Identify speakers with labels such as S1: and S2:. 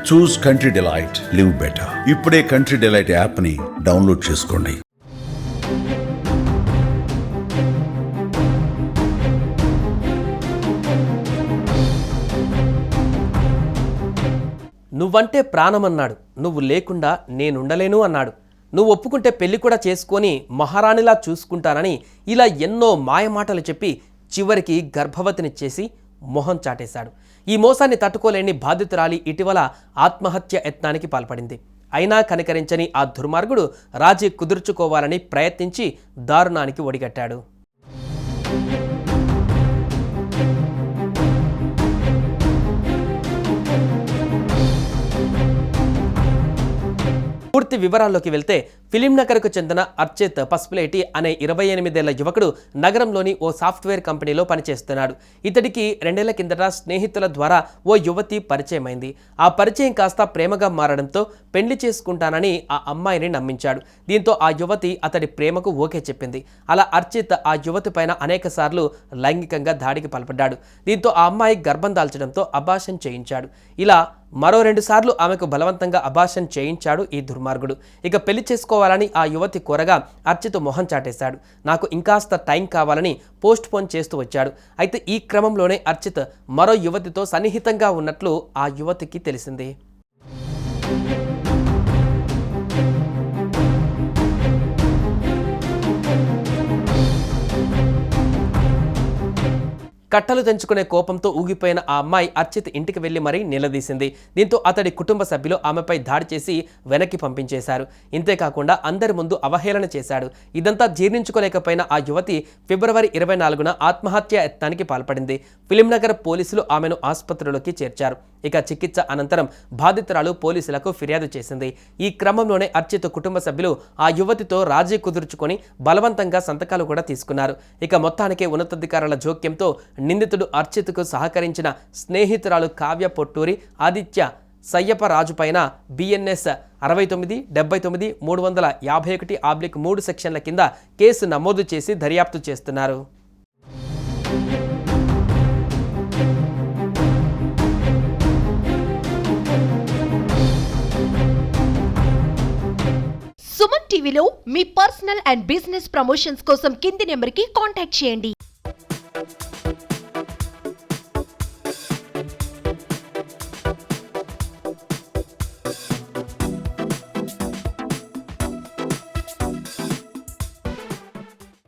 S1: చూస్ country delight, live better. ఇప్పుడే country delight app ని download చేసుకోండి.
S2: నువ్వంటే ప్రాణమన్నాడు, నువ్వు లేకుండా నేనుండలేను అన్నాడు. నువ్వు ఒప్పుకుంటే పెళ్లి కూడా చేసుకొని మహారాణిలా చూసుకుంటానని ఇలా ఎన్నో మాయమాటలు చెప్పి చివరికి గర్భవతినిచ్చేసి మొహం చాటేశాడు. ఈ మోసాన్ని తట్టుకోలేని బాధితురాలి ఇటీవల ఆత్మహత్య యత్నానికి పాల్పడింది. అయినా కనికరించని ఆ దుర్మార్గుడు రాజీ కుదుర్చుకోవాలని ప్రయత్నించి దారుణానికి ఒడిగట్టాడు. పూర్తి వివరాల్లోకి వెళ్తే ఫిలింనగర్కు చెందిన అర్చిత్ పసుపులేటి అనే 28 ఏళ్ల యువకుడు నగరంలోని ఓ సాఫ్ట్వేర్ కంపెనీలో పనిచేస్తున్నాడు. ఇతడికి 2 ఏళ్ల కిందట స్నేహితుల ద్వారా ఓ యువతి పరిచయమైంది. ఆ పరిచయం కాస్త ప్రేమగా మారడంతో పెళ్లి చేసుకుంటానని ఆ అమ్మాయిని నమ్మించాడు. దీంతో ఆ యువతి అతడి ప్రేమకు ఓకే చెప్పింది. అలా అర్చిత్ ఆ యువతి పైన అనేకసార్లు లైంగికంగా దాడికి పాల్పడ్డాడు. దీంతో ఆ అమ్మాయి గర్భం దాల్చడంతో అబార్షన్ చేయించాడు. ఇలా మరో 2 సార్లు ఆమెకు బలవంతంగా అబార్షన్ చేయించాడు ఈ దుర్మార్గుడు. ఇక పెళ్లి చేసుకోవాలని ఆ యువతి కోరగా అర్చిత్ మొహం చాటేశాడు. నాకు ఇంకాస్త టైం కావాలని పోస్ట్ పోన్ చేస్తూ వచ్చాడు. అయితే ఈ క్రమంలోనే అర్చిత్ మరో యువతితో సన్నిహితంగా ఉన్నట్లు ఆ యువతికి తెలిసింది. కట్టలు తెంచుకునే కోపంతో ఊగిపోయిన ఆ అమ్మాయి అర్చిత్ ఇంటికి వెళ్లి మరీ నిలదీసింది. దీంతో అతడి కుటుంబ సభ్యులు ఆమెపై దాడి చేసి వెనక్కి పంపించేశారు. ఇంతేకాకుండా అందరి ముందు అవహేళన చేశాడు. ఇదంతా జీర్ణించుకోలేకపోయిన ఆ యువతి ఫిబ్రవరి 24న ఆత్మహత్య యత్నానికి పాల్పడింది. ఫిలింనగర్ పోలీసులు ఆమెను ఆసుపత్రిలోకి చేర్చారు. ఇక చికిత్స అనంతరం బాధితురాలు పోలీసులకు ఫిర్యాదు చేసింది. ఈ క్రమంలోనే అర్చిత్ కుటుంబ సభ్యులు ఆ యువతితో రాజీ కుదుర్చుకొని బలవంతంగా సంతకాలు కూడా తీసుకున్నారు. ఇక మొత్తానికి ఉన్నతాధికారుల జోక్యంతో నిందితుడు అర్చిత్కు సహకరించిన స్నేహితురాలు కావ్య పొట్టూరి ఆదిత్య సయ్యప్ప రాజు పైన BNS 69, 79, 351/3 సెక్షన్ల కింద కేసు నమోదు చేసి దర్యాప్తు చేస్తున్నారు.
S3: సుమన్ టీవీలో మీ పర్సనల్ అండ్ బిజినెస్ ప్రమోషన్స్ కోసం కింది నెంబర్కి కాంటాక్ట్ చేయండి.